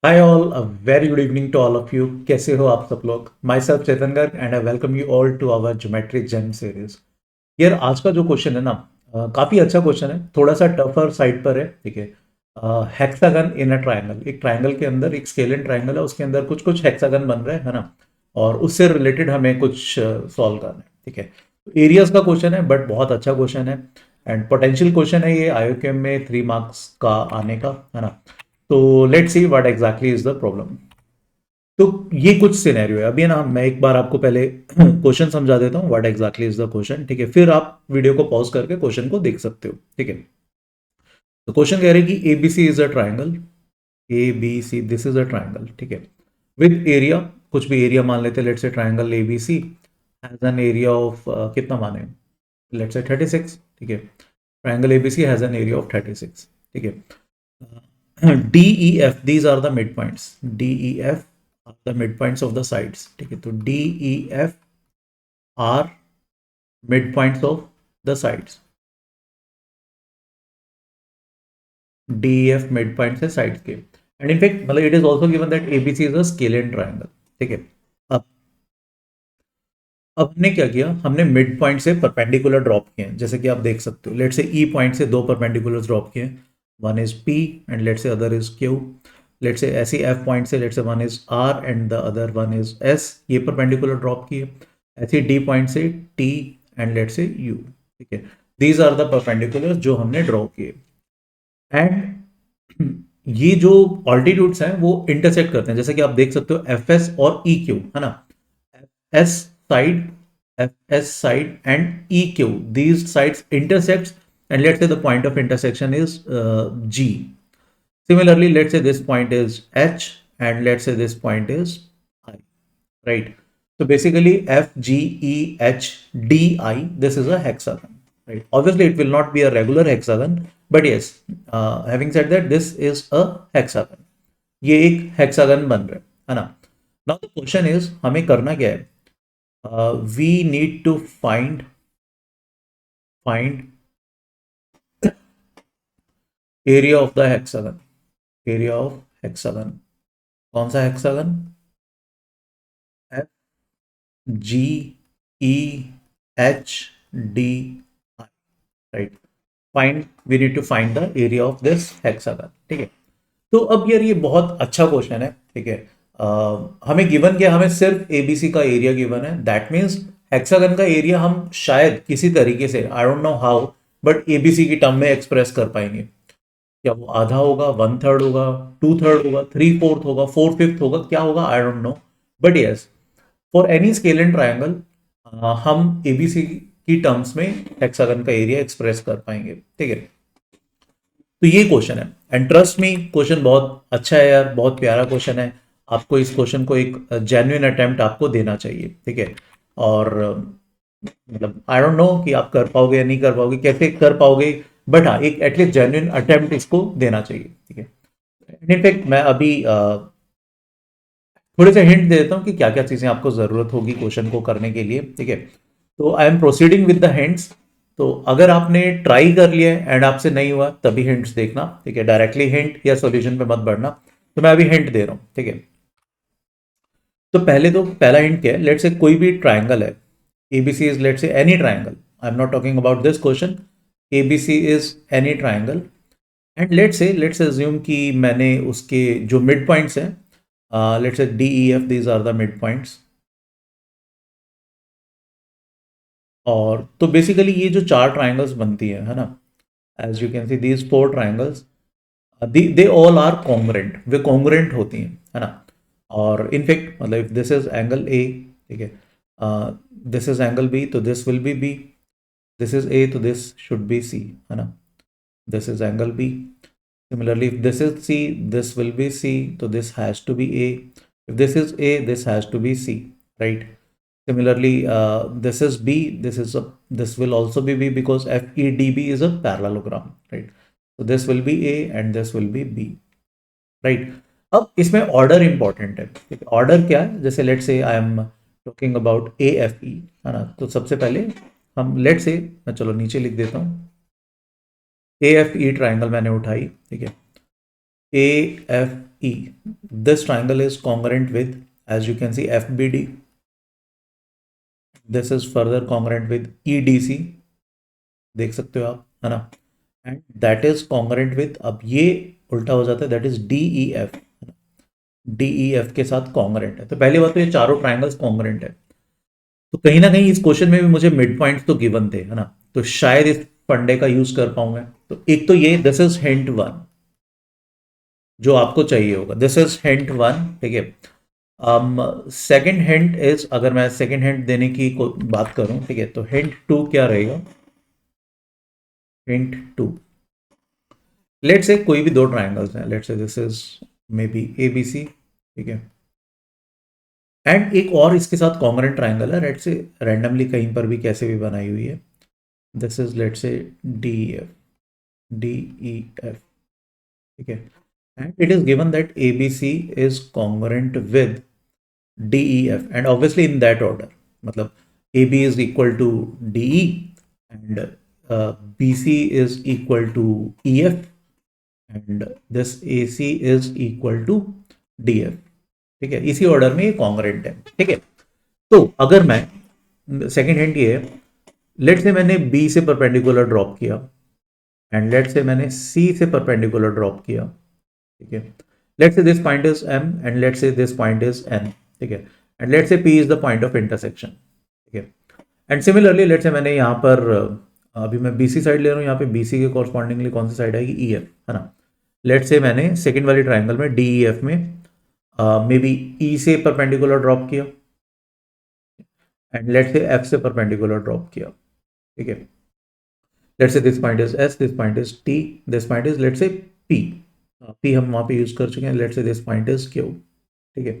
Hi all, a very good evening to all of you. कैसे हो आप सब लोग? Myself Chetan Garg and I welcome you all to our Geometry Gem series. यार आज का जो क्वेश्चन है ना काफी अच्छा क्वेश्चन है, थोड़ा सा टफर साइड पर है, ठीक है। हेक्सागन इन अ ट्रायंगल, एक ट्रायंगल के अंदर एक स्केलिन ट्रायंगल है, उसके अंदर कुछ कुछ हेक्सागन बन रहे हैं, है ना। और उससे रिलेटेड हमें कुछ सॉल्व करना है, ठीक है। एरियाज का क्वेश्चन है बट बहुत अच्छा क्वेश्चन है एंड पोटेंशियल क्वेश्चन है ये आईओक्यूएम में 3 मार्क्स का आने का, है ना। तो let's see what exactly is the problem. तो ये कुछ सिनेरियो है, अभी ना मैं एक बार आपको पहले क्वेश्चन समझा देता हूँ what exactly is the question, ठीक है। फिर आप वीडियो को पॉज करके क्वेश्चन को देख सकते हो, ठीक है। तो क्वेश्चन कह रहे हैं कि ABC is a triangle, A B C this is a triangle, ठीक है। विद एरिया, कुछ भी एरिया मान लेते हैं, let's say triangle ABC has an area of कितना माने, लेट्स से 36, ठीक है। Triangle ABC has an area of 36, ठीक है। D E F these are the mid points, D E F are the mid points of the sides, ठीक है। तो D E F are mid points of the sides, D E F mid points है sides के। And in fact मतलब it is also given that ABC is a scalene triangle, ठीक है। अब अब हमने क्या किया, हमने मिड पॉइंट से परपेंडिकुलर ड्रॉप किए हैं, जैसे कि आप देख सकते हो। लेट से ई पॉइंट से दो परपेंडिकुलर ड्रॉप किए हैं, one is P and let say other is Q. Let say ऐसी एफ पॉइंट से let say one is R and the other one is S, ये परपेंडिकुलर ड्रॉप किए। ऐसी डी पॉइंट से T and let say U, ठीक है। These are the perpendicular जो हमने ड्रॉ किए। एंड ये जो ऑल्टीट्यूड्स हैं वो इंटरसेक्ट करते हैं, जैसे कि आप देख सकते हो एफ एस और ई क्यू, है ना। S side, FS side and EQ. These sides intersects and let's say the point of intersection is G. Similarly, let's say this point is H and let's say this point is I, right? So basically F, G, E, H, D, I, this is a hexagon, right? Obviously, it will not be a regular hexagon, but yes, having said that, this is a hexagon. ये एक hexagon बन रहा है ना। Now the question is हमें करना क्या है, we need to find area of the hexagon, area of hexagon। कौन सा hexagon, F G E H D I, right. Find, we need to find the area of this hexagon, ठीक है। तो अब यार ये बहुत अच्छा क्वेश्चन है, ठीक है। हमें गिवन क्या, हमें सिर्फ एबीसी का एरिया गिवन है, दैट मीन्स हेक्सागन का एरिया हम शायद किसी तरीके से, I don't know how, but ABC की टर्म में एक्सप्रेस कर पाएंगे। क्या वो आधा होगा, वन थर्ड होगा, टू थर्ड होगा, थ्री फोर्थ होगा, फोर फिफ्थ होगा, क्या होगा I don't know. But yes, for any scale and triangle हम एबीसी की टर्म्स में हेक्सागन का एरिया एक्सप्रेस कर पाएंगे, ठीक है। तो ये क्वेश्चन है एंड ट्रस्ट मी क्वेश्चन बहुत अच्छा है यार, बहुत प्यारा क्वेश्चन है। आपको इस क्वेश्चन को एक जेन्युइन अटेम्प्ट आपको देना चाहिए, ठीक है। और मतलब आई डोंट नो कि आप कर पाओगे या नहीं कर पाओगे, कैसे कर पाओगे, बट हाँ एक एटलीस्ट जेन्युइन अटेम्प्ट इसको देना चाहिए, ठीक है। इनफैक्ट मैं अभी थोड़े से हिंट दे देता हूँ कि क्या क्या चीजें आपको जरूरत होगी क्वेश्चन को करने के लिए, ठीक है। तो I am proceeding with the hints. तो अगर आपने ट्राई कर लिया एंड आपसे नहीं हुआ तभी हिंट्स देखना, ठीक है। डायरेक्टली हिंट या सॉल्यूशन पे मत बढ़ना। तो मैं अभी हिंट दे रहा हूँ, ठीक है। तो पहला हिंट क्या है, लेट से कोई भी ट्राइंगल है, ABC is let say any triangle, I am not talking about this question, ABC is any triangle. And let's assume कि मैंने उसके जो मिड पॉइंट्स हैं, let's say D E F, these are the mid points. और तो basically ये जो चार ट्राइंगल्स बनती है ना, as you can see these four triangles, they all are congruent, वे कॉन्ग्रेंट होती हैं, है ना। और इनफैक्ट मतलब दिस इज एंगल ए, ठीक है, दिस इज एंगल बी तो this will be B, this is A तो दिस शुड बी सी, है ना। This is angle B. Similarly, if this is C, this will be C, so this has to be A. If this is A, this has to be C, right? Similarly, this is B, this will also be B because FEDB is a parallelogram, right? So this will be A and this will be B, right? अब इसमें order important है, order क्या है, जैसे late से I am talking about A F E, है ना। तो सबसे पहले हम लेट से, मैं चलो नीचे लिख देता हूँ, ए एफ ई ट्राइंगल मैंने उठाई, ठीक है। AFE, this triangle is congruent with, as you can see, FBD. This is further congruent with EDC, देख सकते हो आप, है ना, and that is congruent with, अब ये उल्टा हो जाता है, दैट इज DEF, DEF के साथ कॉन्ग्रेंट है। तो पहली बात तो ये चारों ट्राइंगल्स कॉन्ग्रेंट है। तो कहीं ना कहीं इस क्वेश्चन में भी मुझे मिड पॉइंट्स तो गिवन थे, है ना, तो शायद इस फंडे का यूज कर पाऊंगा। तो एक तो ये, दिस इज हिंट वन जो आपको चाहिए होगा, दिस इज हिंट वन, ठीक है। सेकेंड हिंट इज, अगर मैं सेकेंड हिंट देने की बात करूं, ठीक है, तो हिंट टू क्या रहेगा? हिंट टू, लेट से कोई भी दो ट्राइंगल्स हैं, late say this is may be ABC, ठीक है, एंड एक और इसके साथ कॉन्ग्रेंट ट्राइंगल है, लेट से रैंडमली कहीं पर भी कैसे भी बनाई हुई है, दिस इज लेट से DEF, ठीक है, and it is given that ABC is congruent with DEF and obviously in that order, मतलब AB is equal to DE and BC is equal to EF and this AC is equal to DF, ठीक है, इसी order में ये congruent है, ठीक है। तो अगर मैं, सेकेंड हिंट ये है, लेट से मैंने B से परपेंडिकुलर ड्रॉप किया एंड लेट से मैंने C से परपेंडिकुलर ड्रॉप किया, ठीक है, let say this point is M and let say this point is N, ठीक है, and let say P is the point of intersection, ठीक है, एंड सिमिलरली लेट से मैंने यहाँ पर, अभी मैं BC साइड ले रहा हूँ, यहाँ पे BC के कॉरस्पॉन्डिंगली कौन सी साइड आएगी? EF, है ना। लेट से मैंने सेकेंड वाली ट्राइंगल में DEF में मे बी E से परपेंडिकुलर ड्रॉप किया एंड लेट से F से परपेंडिकुलर ड्रॉप किया, ठीक है, let say this point is S, this point is T, this point is let say P, P हम वहाँ पे यूज कर चुके हैं, late say this point is Q, ठीक है।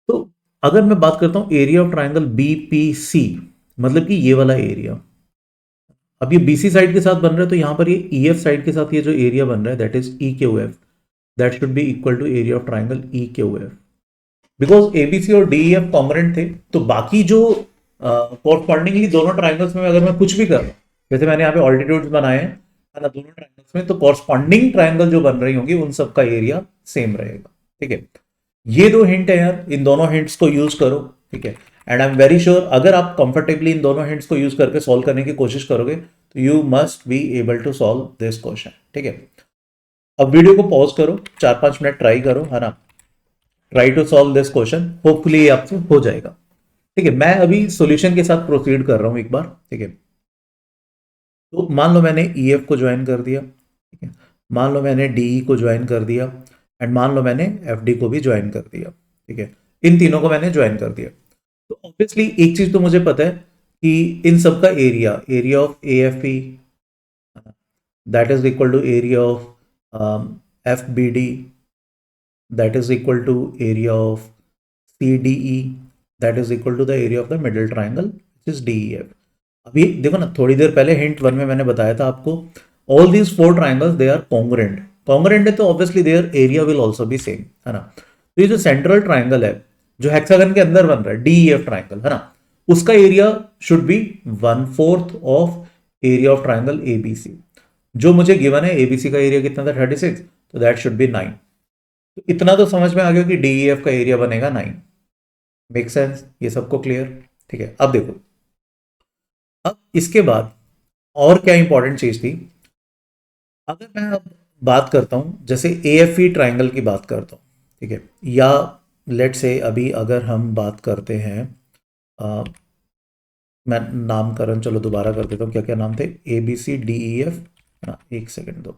तो अगर मैं बात करता हूँ एरिया ऑफ ट्राइंगल BPC, मतलब कि ये वाला एरिया, अब ये BC साइड के साथ बन रहा है, तो यहाँ पर ये EF साइड के साथ ये जो एरिया बन रहा है, that is EQF, that should be equal to area of triangle EQF, because ABC और DEF कॉन्ग्रेंट थे। तो बाकी जो कॉरस्पॉन्डिंगली दोनों ट्राइंगल्स में अगर मैं कुछ भी कर रहा हूँ, जैसे मैंने यहाँ पे ऑल्टीट्यूड्स बनाए हैं, है ना, दोनों ट्राइंगल्स में, तो कॉरस्पॉन्डिंग ट्राइंगल जो बन रही होंगी उन सबका एरिया सेम रहेगा, ठीक है। ये दो हिंट है यार, इन दोनों हिंट्स को यूज करो, ठीक है, and I am very sure अगर आप कंफर्टेबली इन दोनों हिंट्स को यूज करके सॉल्व करने की कोशिश करोगे तो you must be able to solve this question, ठीक है। अब वीडियो को पॉज करो, 4-5 मिनट ट्राई करो, है ना, try to solve this question, hopefully आपसे हो जाएगा, ठीक है। मैं अभी सॉल्यूशन के साथ प्रोसीड कर रहा हूं एक बार, ठीक है। तो मान लो मैंने EF को ज्वाइन कर दिया, ठीक है, मान लो मैंने DE को ज्वाइन कर दिया एंड मान लो मैंने FD को भी ज्वाइन कर दिया, ठीक है, इन तीनों को मैंने ज्वाइन कर दिया। तो ऑब्वियसली एक चीज तो मुझे पता है कि इन सब का area, area of AFE that is equal to area of FBD that is equal to area of CDE that is equal to the area of the middle triangle which is DEF। अभी देखो ना, थोड़ी देर पहले hint one में मैंने बताया था आपको, all these four triangles they are congruent, congruent है तो obviously their area will also be same, है ना। तो ये जो सेंट्रल ट्राइंगल है जो हेक्सागन के अंदर बन रहा है, DEF ट्राइंगल, है ना, उसका area should B 1/4 of area of triangle ABC। जो मुझे गिवन है ABC का एरिया कितना था? 36, तो दैट शुड बी 9। तो इतना तो समझ में आ गया कि DEF का एरिया बनेगा 9। Make sense? ये सबको क्लियर? ठीक है। अब देखो, अब इसके बाद और क्या इंपॉर्टेंट चीज थी, अगर मैं अब बात करता हूं, जैसे AFE ट्राइंगल की बात करता हूं, ठीक है, या लेट से अभी अगर हम बात करते हैं, आ, मैं नामकरण चलो दोबारा कर देता हूं, क्या क्या नाम थे? ABCDEF, एक सेकेंड दो,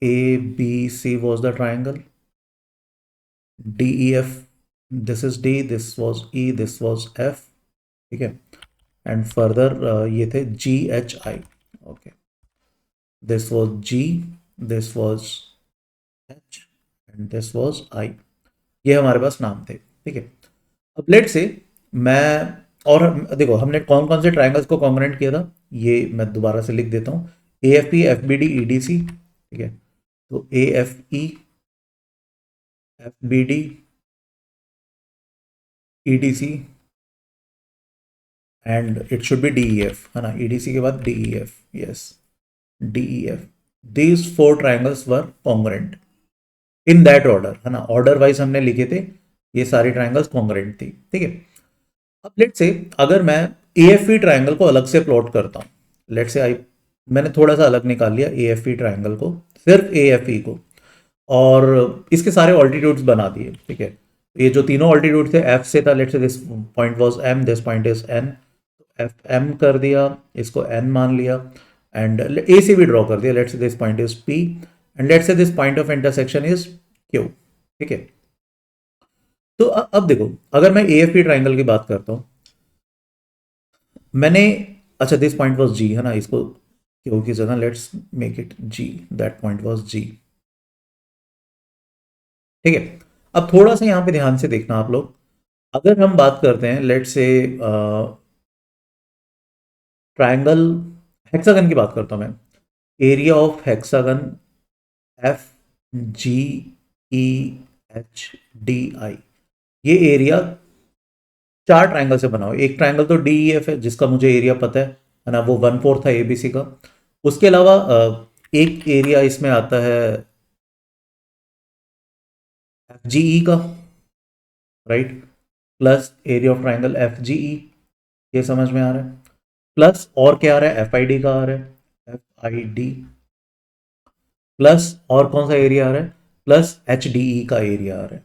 ABC was the triangle, DEF, this is D, this was E, this was F, ठीक है, एंड फर्दर ये थे GHI, okay, this was G, this was H and this was I। ये हमारे पास नाम थे, ठीक है। अब लेट से मैं, और देखो हमने कौन कौन से ट्राइंगल्स को कॉन्ग्रेंट किया था, ये मैं दोबारा से लिख देता हूँ, AFP FBD EDC, ठीक है, तो AFE FBD EDC and it should be DEF, है ना, EDC के बाद DEF, yes. DEF, these 4 triangles were congruent in that order, है ना, ऑर्डर वाइज हमने लिखे थे, ये सारी ट्राइंगल्स कॉन्ग्रेंट थी, ठीक है। अब लेट से अगर मैं AFE ट्राइंगल को अलग से प्लॉट करता हूँ, लेट से आई मैंने थोड़ा सा अलग निकाल लिया AFE ट्राइंगल को, सिर्फ AFE को, और इसके सारे ऑल्टीट्यूड्स बना दिए, ठीक है। ये जो तीनों ऑल्टीट्यूड थे, F से था, let say this point was M, this point is N, F M कर दिया, इसको N मान लिया, एंड A से भी ड्रॉ कर दिया, let say this point is P, and let say this point of intersection is Q, ठीक है। तो अब देखो, अगर मैं AFE ट्राइंगल की बात करता हूं, मैंने, अच्छा दिस पॉइंट वाज G, है ना, इसको Q की जगह let's make it G, that point was G, ठीक है। अब थोड़ा सा यहां पे ध्यान से देखना आप लोग, अगर हम बात करते हैं लेट्स से ट्राइंगल हेक्सागन की बात करता हूं मैं, एरिया ऑफ हेक्सागन FGEHDI, ये एरिया 4 ट्राइंगल से बना हुआ है। एक ट्राइंगल तो DEF है जिसका मुझे एरिया पता है ना, वो 1/4 था ABC का। उसके अलावा एक एरिया इसमें आता है FGE का, right, plus area of triangle FGE, ये समझ में आ रहा है, प्लस और क्या आ रहा है, FID का आ रहा है, FID, प्लस और कौन सा एरिया आ रहा है, प्लस HDE का एरिया आ रहा है,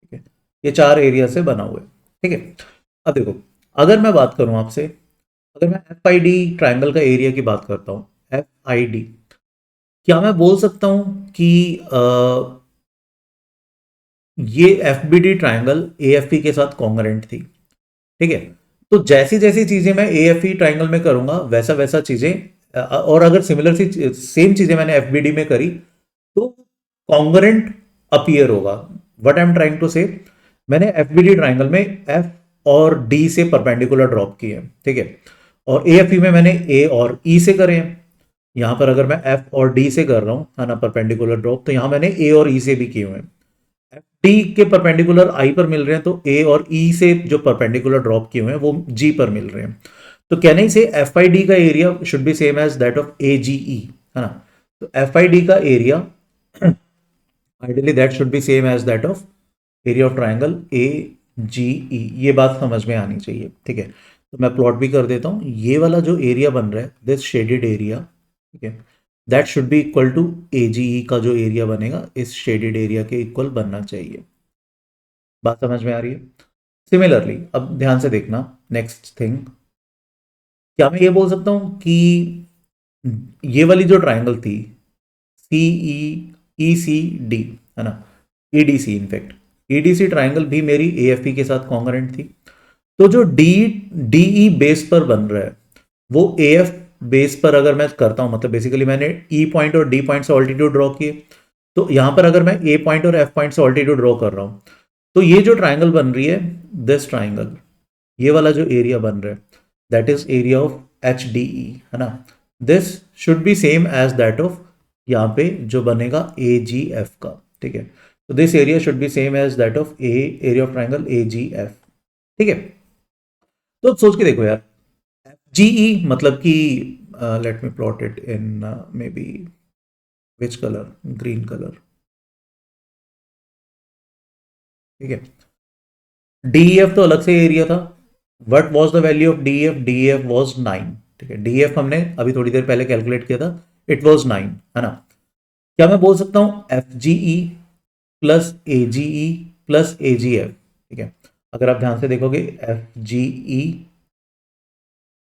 ठीक है। ये 4 एरिया से बना हुआ है, ठीक है। अब देखो, अगर मैं बात करूं आपसे, अगर मैं FID ट्राइंगल का एरिया की बात करता हूं, FID, क्या मैं बोल सकता हूं कि ये FBD ट्राइंगल AFE के साथ कॉन्ग्रेंट थी, ठीक है। तो जैसी जैसी चीजें मैं AFE ट्राइंगल में करूंगा, वैसा वैसा चीजें, और अगर सिमिलर सी सेम चीजें मैंने FBD में करी, तो कॉन्ग्रेंट अपीयर होगा। What I am trying to say, मैंने FBD ट्राइंगल में F और D से परपेंडिकुलर ड्रॉप किए हैं, ठीक है, और AFE में मैंने A और E से करे हैं। यहां पर अगर मैं F और D से कर रहा हूं, है ना, परपेंडिकुलर ड्रॉप, तो यहां मैंने A और E से भी किए हुए हैं। डी के परपेंडिकुलर आई पर मिल रहे हैं, तो ए और ई से जो परपेंडिकुलर ड्रॉप किए हुए हैं वो जी पर मिल रहे हैं। तो कहने से एफ आई डी का area should be same as that of A G E, है ना। तो एफ आई डी का area ideally that should be same as that of area of triangle A G E, ये बात समझ में आनी चाहिए, ठीक है। तो मैं प्लॉट भी कर देता हूं, ये वाला जो एरिया बन रहा है, दिस शेडेड एरिया, ठीक है, that should be equal to AGE का जो एरिया बनेगा इस शेडेड एरिया के इक्वल बनना चाहिए। बात समझ में आ रही है। सिमिलरली अब ध्यान से देखना, नेक्स्ट थिंग, क्या मैं ये बोल सकता हूं कि ये वाली जो ट्राइंगल थी CEECD, है ना, EDC, इनफैक्ट EDC ट्राइंगल भी मेरी AFE के साथ कॉन्ग्रेंट थी। तो जो DE बेस पर बन रहा है, वो AF बेस पर अगर मैं करता हूं, मतलब बेसिकली मैंने E पॉइंट और D पॉइंट से ऑल्टीट्यूड ड्रॉ किए, तो यहां पर अगर मैं A पॉइंट और F पॉइंट से ऑल्टीट्यूड ड्रॉ कर रहा हूं, तो ये जो ट्राइंगल बन रही है, दिस ट्राइंगल, ये वाला जो एरिया बन रहा है, that is area of HDE, है ना। This should be same as that of यहाँ पे जो बनेगा AGF का, ठीक है। तो this area should be same as that of area of triangle AGF, ठीक है। तो अब सोच के देखो यार, GE मतलब कि let me plot it in may be which colour, green colour, ठीक है। DEF तो अलग से एरिया था। What was the value of DEF, DEF was 9, ठीक है। DEF हमने अभी थोड़ी देर पहले कैलकुलेट किया था, इट वाज 9, है ना। क्या मैं बोल सकता हूं FGE plus AGE plus AGF, ठीक है। अगर आप ध्यान से देखोगे, FGE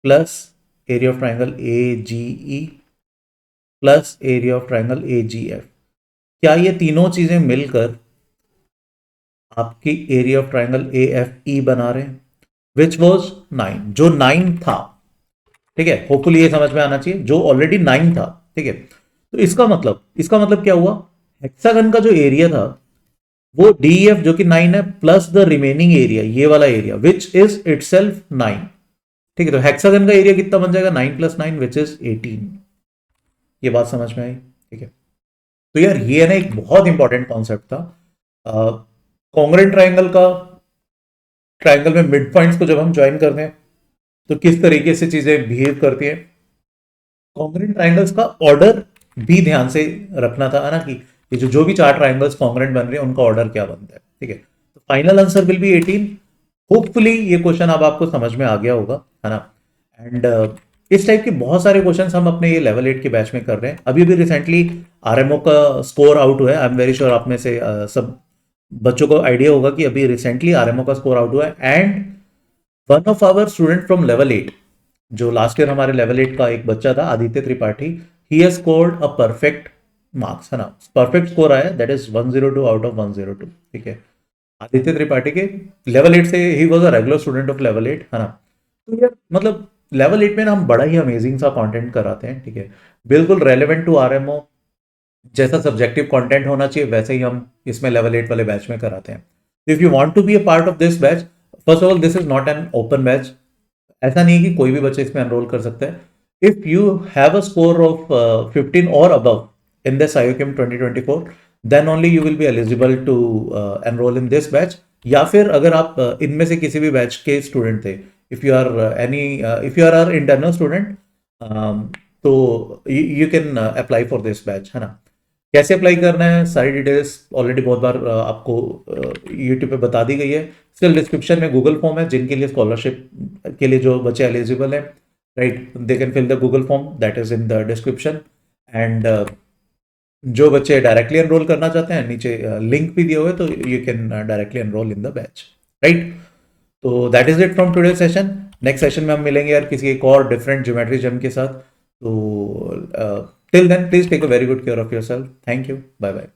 plus area of triangle AGE plus area of triangle AGF, क्या ये तीनों चीजें मिलकर आपकी एरिया ऑफ ट्राइंगल AFE बना रहे हैं, विच वॉज 9, जो 9 था, ठीक है। होपफुली ये समझ में आना चाहिए, जो ऑलरेडी 9 था, ठीक है। तो इसका मतलब क्या हुआ, हेक्सागन का जो एरिया था वो DEF जो कि 9 है, प्लस द रिमेनिंग एरिया, ये वाला एरिया विच इज इटसेल्फ 9, ठीक है। तो हेक्सागन का एरिया कितना बन जाएगा, 9 + 9 विच इज 18। ये बात समझ में आई, ठीक है। तो यार ये है ना एक बहुत इंपॉर्टेंट कॉन्सेप्ट था कॉन्ग्रेंट ट्राइंगल का। ट्राइंगल में मिड पॉइंट्स को जब हम ज्वाइन करते हैं तो किस तरीके से चीजें बिहेव करती हैं, कॉन्ग्रेंट ट्राइंगल्स का ऑर्डर भी ध्यान से रखना था, है ना, कि ये जो भी चार ट्राइंगल्स कॉन्ग्रेंट बन रहे हैं उनका ऑर्डर क्या बनता है, ठीक है। तो final answer will be 18। Hopefully ये क्वेश्चन अब आपको समझ में आ गया होगा, है ना। एंड इस टाइप के बहुत सारे क्वेश्चंस हम अपने ये लेवल 8 के बैच में कर रहे हैं। अभी भी रिसेंटली आरएमओ का स्कोर आउट हुआ है। आई एम वेरी श्योर आप में से सब बच्चों को आइडिया होगा कि अभी रिसेंटली आरएमओ का स्कोर आउट हुआ है। And one of our student from level 8, जो लास्ट ईयर हमारे लेवल 8 का एक बच्चा था Aditya Tripathi, he has scored a perfect marks, है ना। परफेक्ट स्कोर आया, दैट इज 102 आउट ऑफ 102, ठीक है। आदित्य त्रिपाठी के लेवल 8 से he was a regular student of level 8, है ना। तो यार मतलब लेवल 8 में ना हम बड़ा ही अमेजिंग सा कंटेंट कराते हैं, ठीक है। बिल्कुल रेलेवेंट टू आरएमओ, जैसा सब्जेक्टिव कंटेंट होना चाहिए वैसे ही हम इसमें लेवल 8 वाले बैच में कराते हैं। If you want to be a part of this batch, first of all this is not an open batch. ऐसा नहीं है कि कोई भी बच्चा इसमें एनरोल कर सकता है। If you have a score of 15 और above in this IOCM 2024, then only you will be eligible to enrol in this batch. या फिर अगर आप इनमें से किसी भी बैच के स्टूडेंट थे, if you are if you are are internal student, तो you can apply for this batch, है ना। कैसे अप्लाई करना है सारी डिटेल्स ऑलरेडी बहुत बार आपको यूट्यूब पे बता दी गई है। स्टिल डिस्क्रिप्शन में गूगल फॉर्म है, जिनके लिए स्कॉलरशिप के लिए जो बच्चे एलिजिबल हैं, right, they can fill the Google form, that is in the description. And जो बच्चे डायरेक्टली एनरोल करना चाहते हैं, नीचे लिंक भी दिए हुए, तो you can directly enrol in the batch, right. तो that is it from today session. Next session में हम मिलेंगे यार किसी एक और डिफरेंट ज्योमेट्री जम के साथ। तो till then please take a very good care of yourself. Thank you, bye bye.